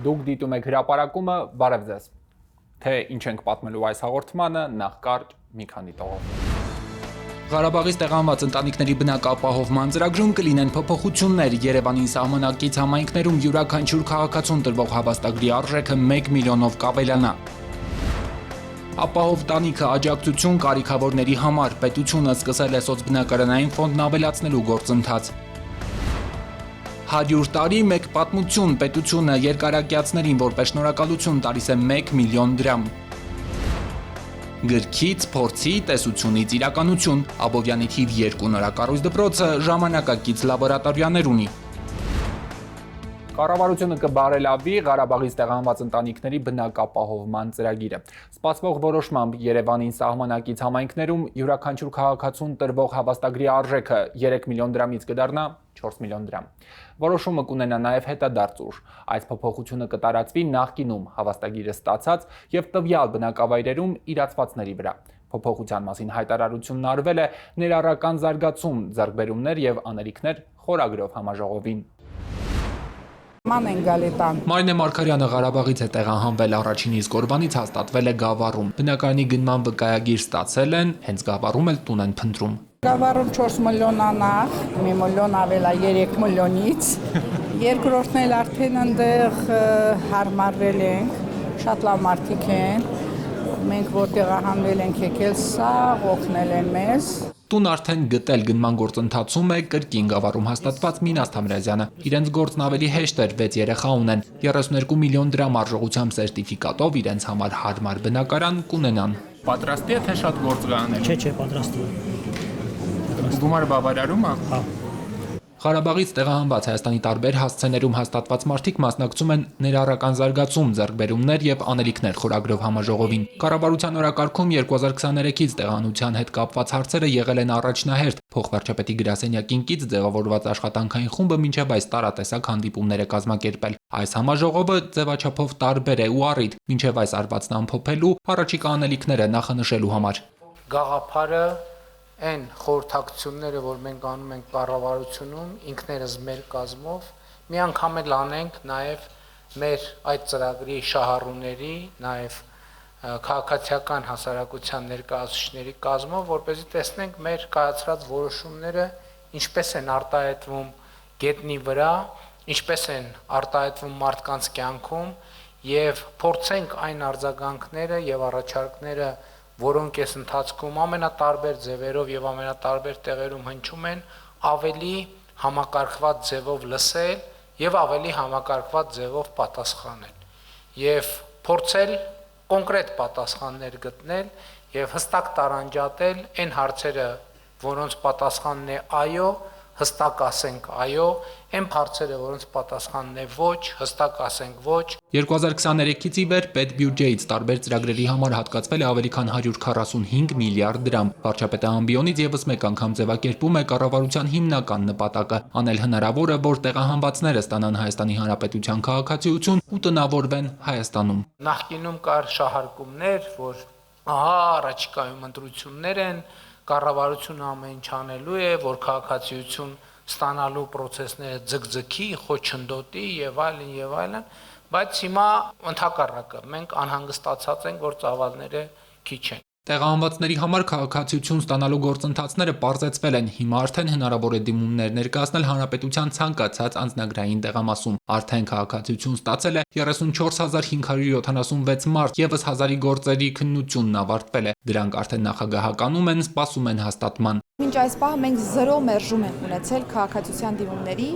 Դուք դիտում եք հրապարակումը, բարև ձեզ։ Թե ինչ ենք պատմելու այս հաղորդմանը, նախ կարճ մի քանի տողով։ Ղարաբաղից տեղանված ընտանիքների բնակապահովման ծրագրում կլինեն փոփոխություններ։ Երևանի սահմանակից համայնքներում յուրաքանչյուր քաղաքացուն տրվող հավաստագրի արժեքը 1 միլիոնով կավելանա։ Ապահով տանիքը աջակցություն կարիքավորների համար, պետությունը սկսել է սոցբնակարանային ֆոնդն ավելացնելու գործընթաց։ 100 տարի մեկ պատմություն, պետությունը երկարակյացներին որպես շնորհակալություն տալիս է 1 միլիոն դրամ։ Գրքից, փորձի, տեսությունից իրականություն, Աբովյանի թիվ 2 նորակառույց դպրոցը ժամանակակից լաբորատորիաներ ունի։ Կառավարությունը կբարելավի Ղարաբաղից տեղանված ընտանիքների բնակապահովման ծրագիրը։ Սպասվող որոշմամբ Երևանին սահմանակից համայնքներում յուրաքանչյուր քաղաքացուն տրվող հավաստագրի արժեքը 3 միլիոն դրամից կդառնա 4 միլիոն դրամ։ Որոշումը կունենա նաև հետադարձ ուժ։ Այս փոփոխությունը կտարածվի նախկինում հավաստագիրը ստացած եւ տվյալ բնակավայրերում իրացվածների վրա։ Փոփոխության մասին հայտարարությունն արվել է ներառական զարգացում, ձեռքբերումներ եւ անելիքներ խորագրով համաժողովին։ Մարինե Մարգարյանը Ղարաբաղից է տեղահանվել, առաջին իսկ օրվանից հաստատվել է Գավառում։ Բնակարանի գնման վկայագիր ստացել են, հենց Գավառում էլ տուն են փնտրում։ Գավառում 4 միլիոն անախ, 1 միլիոն ավելա 3 միլիոնից։ Երկրորդն էլ արդեն այնտեղ հարմարվել ենք, շատ լավ մարդիկ են։ Մենք որտեղ հանվել ենք եկել սա, օգնել են մեզ։ Տուն արդեն գտել գնման գործընթացում է կրկին Գավառում հաստատված Մինաս Թամրազյանը։ Իրենց գործն ավելի հեշտ էր, 6 երեխա ունեն, 32 միլիոն դրամ արժողությամբ սերտիֆիկատով իրենց համար հարմար բնակարան կունենան։ Պատրաստի է թե շատ գործ գանել։ Չէ, պատրաստի։ Գումարը բավարարում է։ Հա։ Ղարաբաղից տեղահանված Հայաստանի տարբեր հասցեներում հաստատված մարդիկ մասնակցում են ներառական զարգացում, ձեռքբերումներ եւ անելիքներ խորագրով համաժողովին։ Կառավարության օրակարգում 2023-ից տեղահանության հետ կապված հարցերը եղել են առաջնահերթ։ Փոխվարչապետի գրասենյակին կից ձևավորված աշխատանքային խումբը մինչև այս տարատեսակ հանդիպումներ է կազմակերպել։ Այս համաժողովը ձևաչափով տարբեր է ու առիթ, մինչև այս արվածն ամփոփելու, առաջիկա անելիքները նախանշելու համար։ Գաղափարը այն խորհրդակցությունները, որ մենք անում ենք կառավարությունում, ինքներս մեր կազմով, մի անգամ էլ անենք նաև մեր այդ ծրագրի շահառուների, նաև քաղաքացիական հասարակության ներկայացուցիչների կազմով, որպեսզի տեսնենք մեր կայացրած որոշումները ինչպես են արտահայտվում գետնի վրա, ինչպես են արտահայտվում մարդկանց կյանքում եւ փորձենք այն արձագանքները եւ առաջարկները, որոնք այս ընթացքում ամենատարբեր ձևերով եւ ամենատարբեր տեղերում հնչում են, ավելի համակարգված ձևով լսել եւ ավելի համակարգված ձևով պատասխանել եւ փորձել կոնկրետ պատասխաններ գտնել եւ հստակ տարանջատել այն հարցերը, որոնց պատասխանն է այո, հստակ ասենք այո, այն հարցերը, որոնց պատասխանն է ոչ, հստակ ասենք ոչ։ 2023-ից ի վեր պետբյուջեից տարբեր ծրագրերի համար հատկացվել է ավելի քան 145 միլիարդ դրամ։ Վարչապետը ամբիոնից եւս մեկ անգամ ձևակերպում է կառավարության հիմնական նպատակը՝ անել հնարավորը, որ տեղահանվածները ստանան Հայաստանի Հանրապետության քաղաքացիություն ու տնավորվեն Հայաստանում։ Նախկինում կար շահարկումներ, որ առաջիկայում ընտրություններ են, կառավարությունը ամեն ինչ անելու է, որ քաղաքացիություն ստանալու process-ները ձգձգի, խոչընդոտի եւ այլն, բայց հիմա ընդհակառակը մենք անհանգստացած ենք, որ ծավալները քիչ են։ Տեղահանվածների համար քաղաքացիություն ստանալու գործընթացները պարզեցվել են, հիմա արդեն հնարավոր է դիմումներ ներկայացնել հանրապետության ցանկացած անձնագրային տեղամասում։ Արդեն քաղաքացիություն ստացել է 34576 մարդ, եւս 1000-ի գործերի քննությունն ավարտվել է։ Դրանք արդեն նախագահականում են, սպասում են հաստատման։ Մինչ այս պահը մենք 0 մերժում ենք ունեցել քաղաքացիության դիմումների,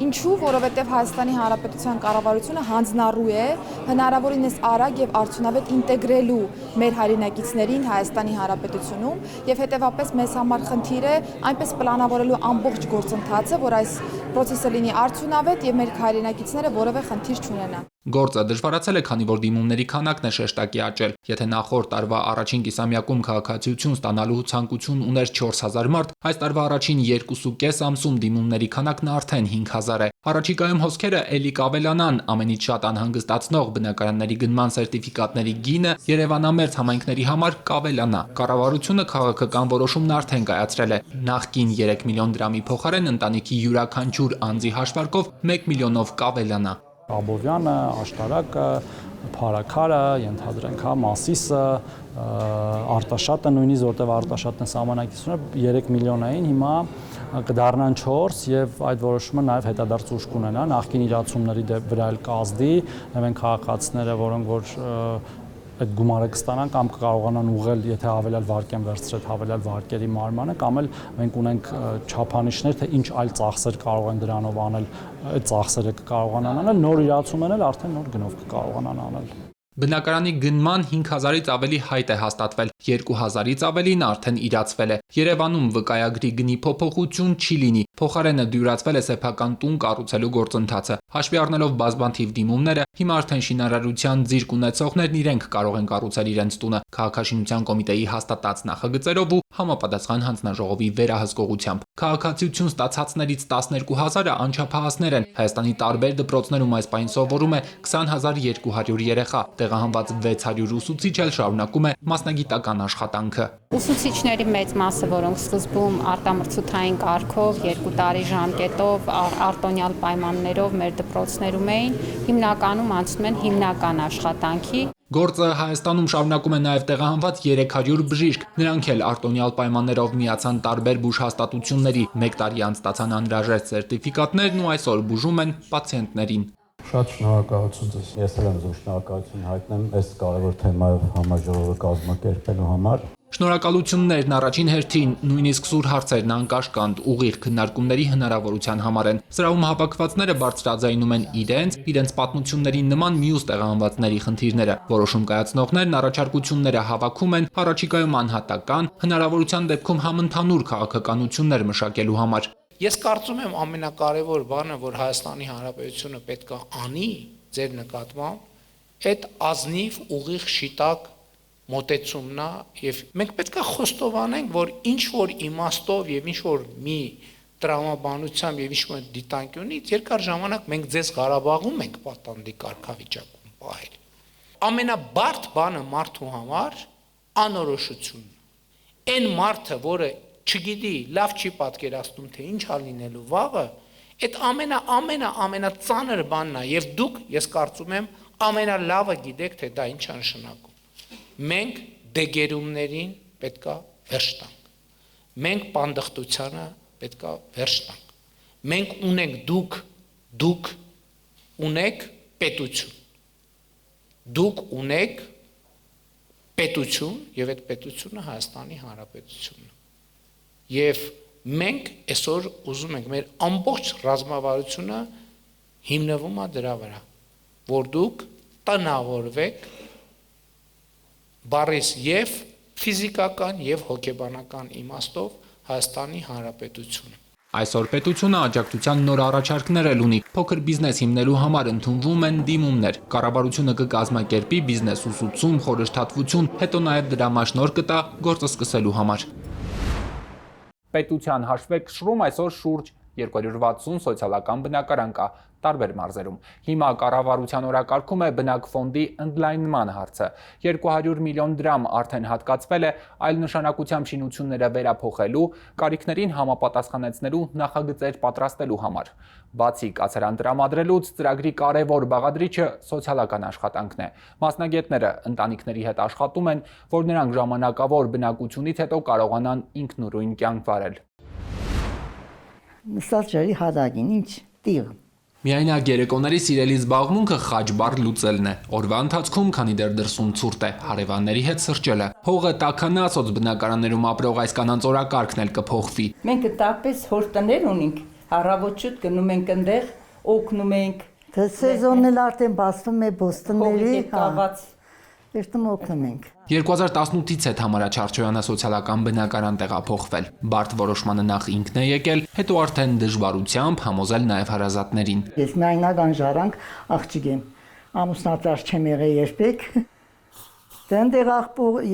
ինչու, որովհետև Հայաստանի Հանրապետության կառավարությունը հանձնառու է հնարավորինս արագ եւ արդյունավետ ինտեգրելու մեր հայրենակիցներին Հայաստանի Հանրապետությունում եւ հետեւապես մեզ համար խնդիր է այնպես պլանավորելու ամբողջ գործընթացը, որ այս process-ը լինի արդյունավետ եւ մեր հայրենակիցները որևէ խնդիր չունենան։ Գործը դժվարացել է, քանի որ դիմումների քանակն է շեշտակի աճել։ Եթե նախորդ տարվա առաջին կիսամյակում քաղաքացիություն ստանալու ցանկություն ուներ 4000 մարդ, այս տարվա առաջին 2.5 ամսում դիմումների քանակն արդեն 5000 է։ Առաջիկայում հոսքերը էլի կավելանան, ամենից շատ անհանգստացնող բնակարանների գնման սերտիֆիկատների գինը Երևանամերձ համայնքների համար կավելանա։ Կառավարությունը քաղաքական որոշումն արդեն կայացրել է։ Նախկին 3 միլիոն դրամի փոխարեն ընտանիքի յուրաքանչյուր անձի հաշվարկով 1 միլիոնով կավելանա։ Աբովյանը, Աշտարակը, Փարաքարը, ենթադրենք, Մասիսը, Արտաշատը նույնիսկ որտեղ Արտաշատն սահմանակիցությունը 3 միլիոն էին, հիմա կդառնան 4 եւ այդ որոշումը նաեւ հետադարձ ուժ կունենա նախկին իրացումների վրա էլ կազդի, այն քաղաքացիները, որոնք որ այդ գումարը կստանան կամ կկարողանան ուղղել, եթե հավելյալ վարկ են վերցրել հավելյալ վարկերի մարմանը, կամ էլ մենք ունենք չափանիշներ, թե ինչ այլ ծախսեր կարող են դրանով անել, այդ ծախսերը կկարողանան անել, նոր իրացումն էլ արդեն նոր գնով կկարողանան անել։ Բնակարանի գնման 5000-ից ավելի հայտ է հաստատվել, 2000-ից ավելին արդեն իրացվել է։ Երևանում վկայագրի գնի փոփոխություն չի լինի, փոխարենը դյուրացվել է սեփական տուն կառուցելու գործընթացը։ Հաշվի առնելով բազմաթիվ դիմումները, հիմա արդեն շինարարության ձիրք ունեցողներն իրենք կարող են կառուցել իրենց տունը քաղաքաշինության կոմիտեի հաստատած նախագծերով ու համապատասխան հանձնաժողովի վերահսկողությամբ։ Քաղաքացիություն ստացածներից 12000-ը անչափահասներ են։ Հայաստանի տարբեր դպրոցներում այս պահին սովորում է 20200 երեխա։ Տեղահանված 600 ուսուցիչ էլ շարունակում է մասնագիտական աշխատանքը։ Ուսուցիչների մեծ մասը, որոնք սկզբում արտամրցութային կարգով 2 տարի ժամկետով արտոնյալ պայմաններով մեր դպրոցներում էին, հիմնականում անցնում են հիմնական աշխատանքի։ Գործը Հայաստանում շարունակում է նաև տեղահանված 300 բժիշկ։ Նրանք էլ արտոնյալ պայմաններով միացան տարբեր բուժհաստատությունների, 1 տարի անց ստացան անհրաժեշտ սերտիֆիկատներն ու այսօր բուժում են պացիենտներին։ Շատ շնորհակալություն ձեզ։ Ես էլ եմ ձեզ շնորհակալություն հայտնեմ այս կարևոր թեմայով համաժողովը կազմակերպելու համար։ Շնորհակալություններն առաջին հերթին նույնիսկ սուր հարցերն անկաշկանդ ուղիղ քննարկումների հնարավորության համար են։ Սրահում հավաքվածները բարձրաձայնում են իրենց պատմությունների նման մյուս տեղահանվածների խնդիրները։ Որոշում կայացնողներն առաջարկությունները հավաքում են առաջիկայում անհատական, հնարավորության դեպքում համընդհանուր քաղաքականություններ մշակելու համար։ Ես կարծում եմ ամենակարևոր բանը, որ Հայաստանի Հանրապետությունը պետք է անի ձեր նկատմամբ, այդ ազնիվ ուղիղ շիտակ մոտեցումն է եւ մենք պետք է խոստովանենք, որ ինչ որ իմաստով եւ ինչ որ մի տրամաբանությամբ եւ ինչ որ դիտանկյունից երկար ժամանակ մենք ձեզ Ղարաբաղում ենք պատանդի կարգավիճակում պահել։ Ամենաբարդ բանը մարդու համար անորոշությունն է։ Այն մարդը, որը չգիտի, լավ չի պատկերացնում, թե ինչ ա լինելու վաղը, այդ ամենածանր բանն է եւ դուք, ես կարծում եմ, ամենալավը գիտեք, թե դա ինչ է նշանակում։ Մենք դեգերումներին պետքա վերջ տանք։ Մենք պանդխտությանը պետքա վերջ տանք։ Մենք ունենք դուք ունեք պետություն։ Դուք ունեք պետություն եւ այդ պետությունը Հայաստանի Հանրապետությունն է։ Եվ մենք այսօր ուզում ենք մեր ամբողջ ռազմավարությունը հիմնվում է դրա վրա, որ դուք տնավորվեք բառից եւ ֆիզիկական եւ հոգեբանական իմաստով Հայաստանի Հանրապետությունը։ Այսօր պետությունը աջակցության նոր առաջարկներ էլ ունի։ Փոքր բիզնես հիմնելու համար ընդունվում են դիմումներ։ Կառավարությունը կկազմակերպի բիզնես ուսուցում, խորհրդատվություն, հետո նաև դրամաշնորհ կտա գործը սկսելու համար։ Պետության հաշվեկշռում այսօր շուրջ 260 սոցիալական բնակարան կա տարբեր մարզերում։ Հիմա կառավարության օրակարգում է բնակֆոնդի ընդլայնման հարցը։ 200 միլիոն դրամ արդեն հատկացվել է այլ նշանակությամբ շինությունները վերափոխելու, կարիքներին համապատասխանեցնելու նախագծեր պատրաստելու համար։ Բացի կացարան տրամադրելուց, ծրագրի կարևոր բաղադրիչը սոցիալական աշխատանքն է։ Մասնագետները ընտանիքների հետ աշխատում են, որ նրանք ժամանակավոր բնակությունից հետո կարողանան ինքնուրույն կյանք վարել։ Նստած ջրի հատակին ինչ տիղ։ Միայնակ երեկոների սիրելի զբաղմունքը խաչբար լուծելն է։ Օրվա ընթացքում, քանի դեռ դրսում ցուրտ է, հարևանների հետ սրճելը։ Հողը տաքանա սոցբնակարաններում ապրող այս կանանց օրակարգն էլ կփոխվի։ Մենք տապես հորտներ ունենք, առավոտ գնում ենք այնտեղ, օգնում ենք։ Թե սեզոնն էլ արդեն բացվում է բոստանների, կաված երթում օգնում ենք։ 2018-ից հետ Համարաչարչոյանը սոցիալական բնակարան տեղափոխվել։ Բարդ որոշմանը նախ ինքն է եկել, հետո արդեն դժվարությամբ համոզել նաև հարազատներին։ Ես միայնական ժառանգ աղջիկ եմ, ամուսնատար չեմ եղել երբեք։ Դեռ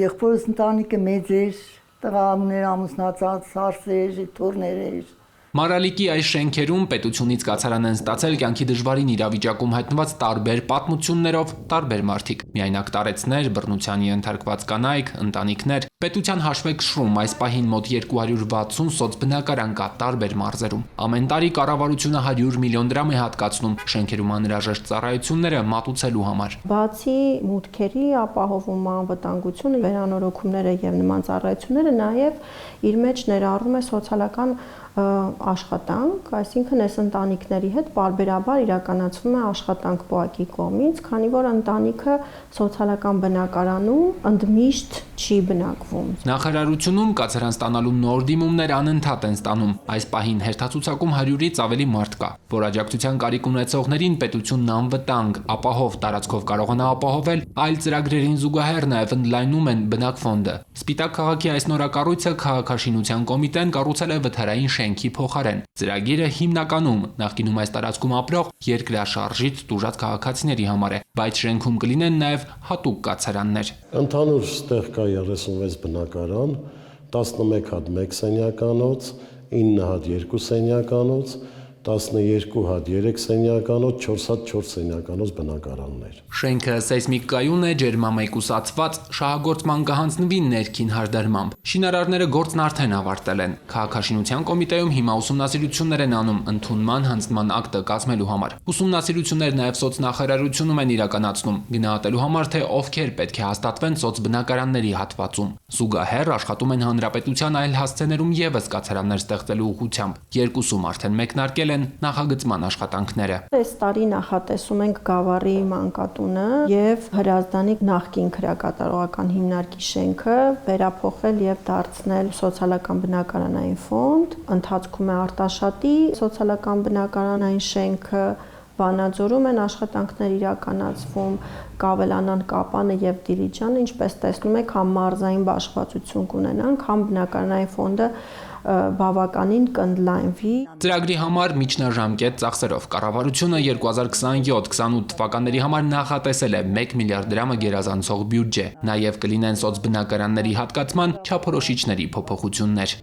եղբորս ընտանիքը մեծ էր, տղաներ ամուսնացած, սարսեր, թորներ էր։ Մարալիկի այս շենքերում պետությունից կացարան են ստացել կյանքի դժվարին իրավիճակում հայտնված տարբեր պատմություններով տարբեր մարդիկ։ Միայնակ տարեցներ, բռնության ենթարկված կանայք, ընտանիքներ։ Պետության հաշվեկշռում այս պահին մոտ 260 սոցբնակարան կա տարբեր մարզերում։ Ամեն տարի կառավարությունը 100 միլիոն դրամ է հատկացնում շենքերում անհրաժեշտ ծառայությունները մատուցելու համար։ Բացի մուտքերի ապահովում անվտանգությունը, վերանորոգումները եւ նման ծառայությունները նաեւ իր մեջ ներառում է սոցիալական աշխատանք, այսինքն այս ընտանիքների հետ պարբերաբար իրականացվում է աշխատանք ՊՕԱԿ-ի կողմից, քանի որ ընտանիքը սոցիալական բնակարանում ընդմիշտ չի բնակվում։ Նախարարությունում կացարան ստանալու նոր դիմումներ անընդհատ են ստանում։ Այս պահին հերթացուցակում 100-ից ավելի մարդ կա, որ աջակցության կարիք ունեցողներին պետությունն անվտանգ, ապահով տարածքով կարողանա ապահովել, այլ ծրագրերին զուգահեռ նաև ընդլայնում են բնակֆոնդը։ Սպիտակ քաղաքի այս նորակառույցը քաղաքաշինության կոմիտեն կառուցել է վթարային շենքի փոխարեն։ Ծրագիրը հիմնականում նախկինում այս տարածքում ապրող երկրաշարժից տուժած քաղաքացիների համար է, բայց շենքում կլինեն նաև հատուկ կացարաններ։ Ընդհանուր ստեղ կա 36 բնակարան, 11 հատ 1 սենյականոց, 9 հատ 2 սենյականոց, 12 հատ 3 սենյականոց, 4 հատ 4 սենյականոց բնակարաններ։ Շենքը սեյսմիկ կայուն է, ջերմամեկուսացված, շահագործման կհանձնվի ներքին հարդարմամբ։ Շինարարները գործն արդեն ավարտել են։ Քաղաքաշինության կոմիտեում հիմա ուսումնասիրություններ են անում ընդունման հանձնման ակտը կազմելու համար։ Ուսումնասիրություններ նաև սոցնախարարությունում են իրականացնում, գնահատելու համար, թե ովքեր պետք է հաստատվեն սոցբնակարանների հատվածում։ Զուգահեռ աշխատում են հանրապետության այլ հասցեներում եւս կացարաններ ստեղծելու ուղղությամբ։ Երկուսում արդեն մեկնարկել են նախագծման աշխատանքները։ Այս տարի նախատեսում ենք Գավառի մանկատունը եւ Հրազդանի նախկին քրեակատարողական հիմնարկի շենքը վերափոխել եւ դարձնել սոցիալական բնակարանային ֆոնդ։ Ընթացքում է Արտաշատի սոցիալական բնակարանային շենքը, Վանաձորում են աշխատանքներ իրականացվում, Կավելանան, Կապանը եւ Դիլիջանը, ինչպես տեսնում եք, համ մարզային բաշխվածություն կունենանք, համ բնակարանային ֆոնդը բավականին կընդլայնվի։ Ծրագրի համար միջնաժամկետ ծախսերով կառավարությունը 2027-28 թվականների համար նախատեսել է 1 միլիարդ դրամը գերազանցող բյուջե։ Նաև կլինեն սոցբնակարանների հատկացման չափորոշիչների փոփոխություններ։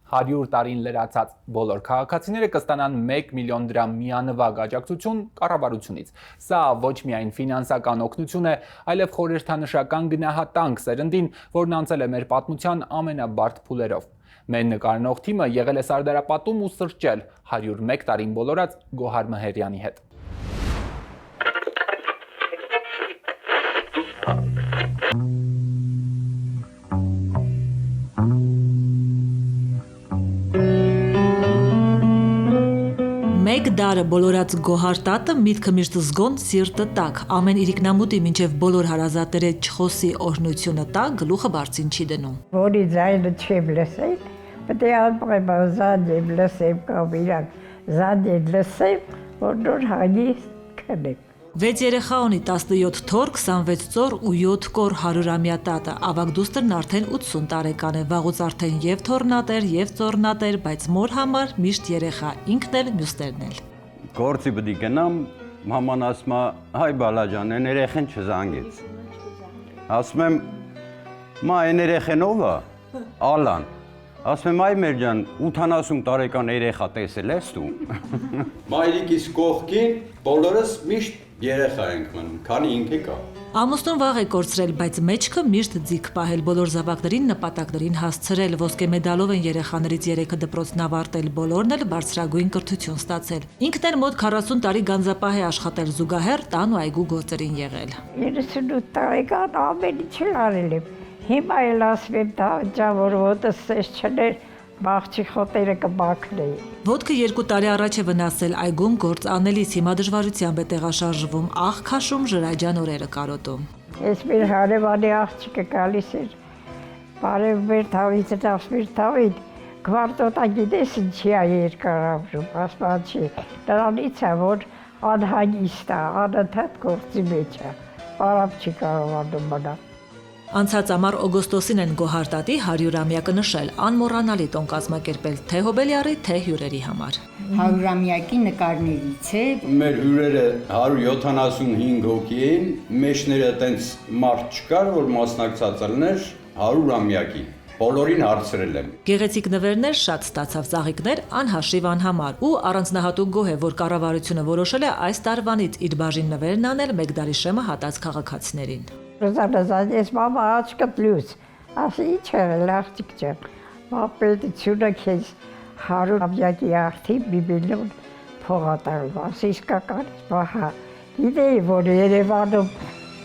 100 տարին լրացած բոլոր քաղաքացիները կստանան 1 միլիոն դրամ միանվագ աջակցություն կառավարությունից։ Սա ոչ միայն ֆինանսական օգնություն է, այլև խորհրդանշական գնահատանք սերնդին, որն անցել է մեր պատմության ամենաբարդ փուլերով։ Մեր նկարնող թիմը եղել է Սարդարապատում ու սրճել 101 տարին բոլորած Գոհար Մհերյանի հետ։ Մեկ դարը բոլորած Գոհար տատը միտքը միշտ զգոն սիրտը տակ, ամեն իրիկնամուտի մինչև բոլոր հարազատները չխոսի օրհնությունը տակ, գլուխը բարձին չի դնում։ Որի ձայնը չեմ լսել, պետք է անպայման զադեմ լսեմ կամ իրակ զադեմ լսեմ, որ նոր հագիստ քնեմ։ 6 երեխա ունի 17 թոռ, 26 ծոր ու 7 կոր 100-ամյա տատը, ավագ դուստրն արդեն 80 տարեկան է, վաղուց արդեն եւ թոռնատեր եւ ծորնատեր, բայց մոր համար միշտ երեխա, ինքն էլ մյուսներն էլ։ Գործի պիտի գնամ, մաման ասում է, հայ բալաջան, այն երեխեն չզանգեց։ Ասում եմ, մա այն երեխեն ով է, Ալան։ Ասում եմ, այ մեր ջան, 80 տարեկան երեխա տեսել ես դու։ Մայրիկիս կողքին բոլորս միշտ երեխա ենք մնում, քանի ինքը կա։ Ամուսնուն վաղ է կորցրել, բայց մեջքը միշտ ձիգ պահել, բոլոր զավակներին նպատակներին հասցրել, ոսկե մեդալով են երեխաներից 3-ը դպրոցն ավարտել, բոլորն էլ բարձրագույն կրթություն ստացել։ Ինքն էլ մոտ 40 տարի գանձապահ է աշխատել, զուգահեռ տան ու այգու գործերին եղել։ 38 տարեկան ամեն ինչ արել եմ։ Հիմա էլ ասում եմ դա որ ոտս սես չներ, բաղջի խոտերը կմաքրեի։ Ոտքը 2 տարի առաջ է վնասել, այգում գործ անելիս հիմա դժվարությամբ է տեղաշարժվում, աղ քաշում, ժրաջան օրերը կարոտում։ Ես մեր հարևանի աղջիկը գալիս էր, բարև մեր թավից, մեր թավին, քվարտոտա գիտես ինչի է երկար ապրում, ասում չի, նրանից է, որ անհագիստ է, անընդհատ գործի մեջ է, պարապ չի կարողանում մնալ։ Անցած ամառ օգոստոսին են Գոհար տատի 100-ամյակը նշել, անմոռանալի տոն կազմակերպել թե հոբելյարի, թե հյուրերի համար։ 100-ամյակի նկարներից է։ Մեր հյուրերը 175 հոգի էին, մեջները տենց մարդ չկար, որ մասնակցած լիներ 100-ամյակի։ Բոլորին հարցրել եմ։ Գեղեցիկ նվերներ շատ ստացավ, ծաղիկներ անհաշիվ անհամար ու առանձնահատուկ գոհ է, որ կառավարությունը որոշել է այս տարվանից իր բաժին նվերն անել Մեգդալի շեմը հատած քաղաքացիներին։ Ես մամա աչքը պլյուս, ասի ինչ է լախտիկ ջան, մապետությունը քեզ 100 ամյակի արդի մի միլիոն փողատարում, ասի իսկականից բահա, գիտեի, որ Երևանում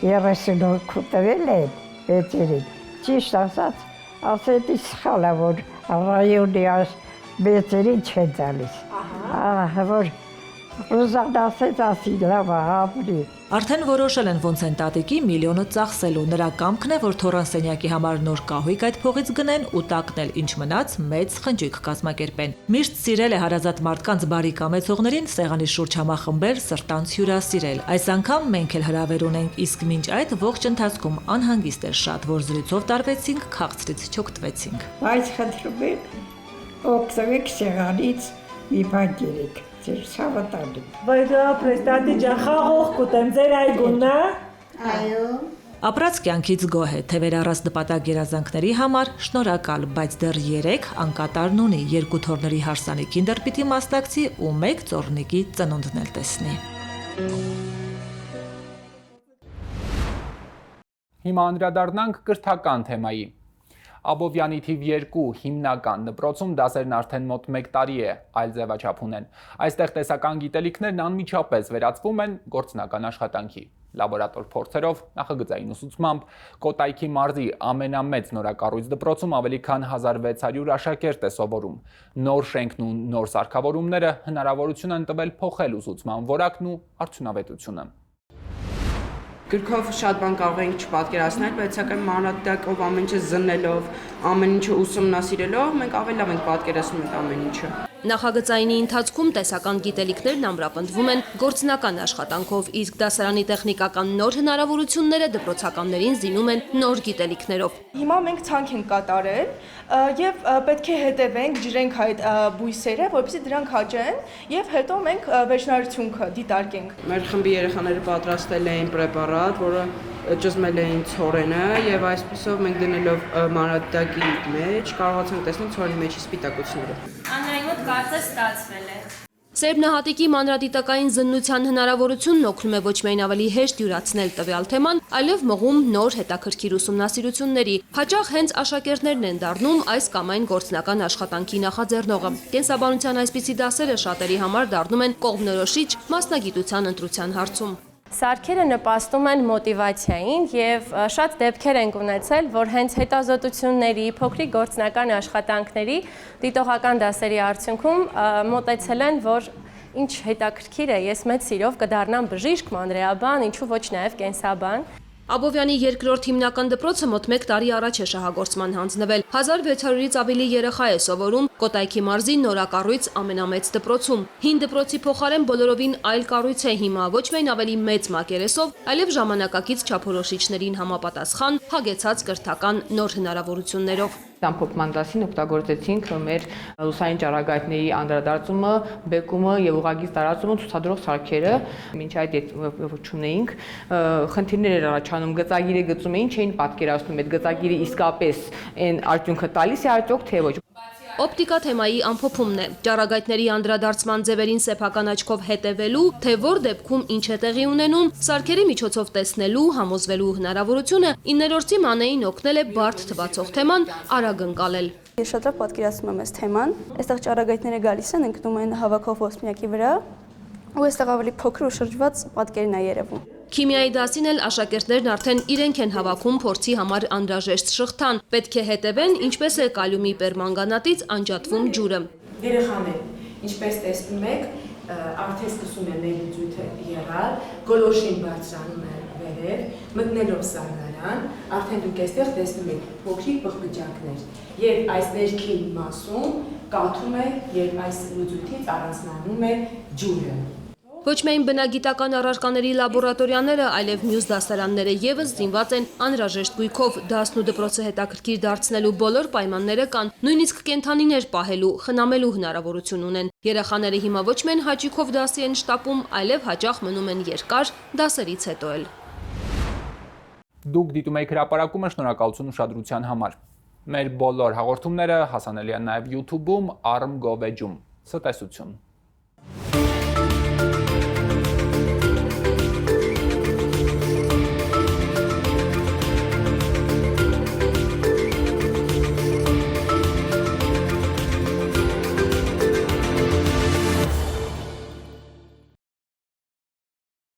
30 հոգու տվել են մեծերին, ճիշտ ասած, ասեցի սխալ է, որ ռայոնի մեծերին չեն տալիս, որ Ռուզան ասեց, ասի լավ է, ապրի։ Արդեն որոշել են ոնց են տատիկի միլիոնը ծախսելու, նրա կամքն է, որ թորան սենյակի համար նոր կահույք այդ փողից գնեն ու տակնել ինչ մնաց մեծ խնջույք կազմակերպեն։ Միշտ սիրել է հարազատ մարդկանց բարի կամեցողներին սեղանի շուրջ համախմբել, սրտանց հյուրասիրել։ Այս անգամ մենք էլ հրավեր ունենք, իսկ մինչ այդ ողջ ընթացքում անհանգիստ էր շատ, որ զրույցով տարվեցինք, քաղցրից չօգտվեցինք։ Բայց խնդրում եմ, օգտվեք սեղանից մի բան գերեք։ Ձեր ցավը տալի։ Բայց ապրեստատի ջան խաղող կուտեմ ձեր այգունն է։ Այո։ Ապրած կյանքից գոհ է, թե վերառած նպատակ երազանքների համար շնորհակալ, բայց դեռ 3 անկատարն ունի, 2 թորների հարսանիքին դեռ պիտի մասնակցի ու 1 ծոռնիկի ծնունդն էլ տեսնի։ Հիմա անդրադառնանք կրթական թեմայի։ Աբովյանի թիվ 2 հիմնական դպրոցում դասերն արդեն մոտ 1 տարի է այլ ձևաչափ ունեն։ Այստեղ տեսական գիտելիքներն անմիջապես վերածվում են գործնական աշխատանքի։ Լաբորատոր փորձերով, նախագծային ուսուցմամբ, Կոտայքի մարզի ամենամեծ նորակառույց դպրոցում ավելի քան 1600 աշակերտ է սովորում։ Նոր շենքն ու նոր սարքավորումները հնարավորություն են տվել փոխել ուսուցման որակն ու արդյունավետությունը։ Գրքով շատ բան կարող ենք չպատկերացնել, բայց սակայն մանրադիտակով ամեն ինչը զննելով, ամեն ինչը ուսումնասիրելով, մենք ավելի լավ ենք պատկերացնում այդ ամեն ինչը։ Նախագծայինի ընթացքում տեսական գիտելիքներն ամրապնդվում են գործնական աշխատանքով, իսկ դասարանի տեխնիկական նոր հնարավորությունները դպրոցականներին զինում են նոր գիտելիքներով։ Հիմա մենք ցանկ ենք կատարել եւ պետք է հետևենք, ջրենք այդ բույսերը, որպեսզի դրանք հաջեն եւ հետո մենք վերջնարարությունը դիտարկենք։ Մեր խմբի երեխաները պատրաստել էին պրեպարատ, որը ճզմել էին ցորենը եւ այսպեսով մենք դնելով մանրադիտակի մեջ կարողացանք տեսնել ցորենի մեջի սպիտակուցները։ Անրային մոտ կարծես ստացվել է։ Սերբնահատիկի մանրադիտակային զննության հնարավորությունն օգնում է ոչ միայն ավելի հեշտ յուրացնել տվյալ թեման, այլև մղում նոր հետաքրքիր ուսումնասիրությունների։ Հաճախ հենց աշակերտներն են դառնում այս կամ այն գործնական աշխատանքի նախաձեռնողը։ Կենսաբանության այսպիսի դասերը շատերի համար դառնում են կողմնորոշիչ մասնագիտության ընտրության հարցում։ Սարքերը նպաստում են մոտիվացիային եւ շատ դեպքեր ենք ունեցել, որ հենց հետազոտությունների, փոքրիկ գործնական աշխատանքների դիտողական դասերի արդյունքում մոտեցել են, որ ինչ հետաքրքիր է, ես մեծ սիրով կդառնամ բժիշկ, մանրեաբան, ինչու ոչ նաեւ կենսաբան։ Աբովյանի երկրորդ հիմնական դպրոցը մոտ 1 տարի առաջ է շահագործման հանձնվել։ 1600-ից ավելի երեխա է սովորում Կոտայքի մարզի նորակառույց ամենամեծ դպրոցում։ Հին դպրոցի փոխարեն բոլորովին այլ կառույց է հիմա, ոչ միայն ավելի մեծ մակերեսով, այլև ժամանակակից չափորոշիչներին համապատասխան հագեցած կրթական նոր հնարավորություններով։ Ամփոփման դասին օգտագործեցինք մեր լուսային ճառագայթների անդրադարձումը, բեկումը եւ ուղղագիծ տարածումը ցուցադրող սարքերը, մինչ այդ չունեինք, խնդիրներ էր առաջանում, գծագիրը գծում էին, չէին պատկերացնում այդ գծագիրը իսկապես այն արդյունքը տալիս է արդյոք թե ոչ։ Օպտիկա թեմայի ամփոփումն է։ Ճառագայթների անդրադարձման ձևերին սեփական աչքով հետևելու, թե որ դեպքում ինչ է տեղի ունենում, սարքերի միջոցով տեսնելու, համոզվելու հնարավորությունը 9-րդի Մանեին օգնել է բարդ թվացող թեման արագ ընկալել։ Ես շատ լավ պատկերացնում եմ այս թեման։ Այստեղ ճառագայթները գալիս են, ընկնում են հավաքով ոսպնյակի վրա, ու այստեղ ավելի փոքր ու շրջված պատկերն է երևում։ Քիմիայի դասին էլ աշակերտներն արդեն իրենք են հավաքում փորձի համար անհրաժեշտ շղթան։ Պետք է հետևեն, ինչպես է կալիումի պերմանգանատից անջատվում ջուրը։ Երեխաներ, ինչպես տեսնում եք, արդեն սկսում է մեր զույգը եղալ, գոլոշին բարձրանում է վերև, մտնելով սառնարան, արդեն դուք այստեղ տեսնում եք փոքրիկ բխբջակներ, եւ այս ներքին մասում կաթում է եւ այս լուծույթից առանձնանում է ջուրը։ Ոչ միայն բնագիտական առարկաների լաբորատորիաները, այլև մյուս դասարանները ևս զինված են անհրաժեշտ գույքով, դասն ու դպրոցը հետաքրքիր դարձնելու բոլոր պայմանները կան, նույնիսկ կենդանիներ պահելու, խնամելու հնարավորություն ունեն։ Երեխաները հիմա ոչ միայն հաճույքով դասի են շտապում, այլև հաճախ մնում են երկար դասերից հետո էլ։ Դուք դիտում եք հրապարակումը, շնորհակալություն ուշադրության համար։ Մեր բոլոր հաղորդումները հասանելի են նաև YouTube-ում, Arm Gov-ում։ Ցտեսություն։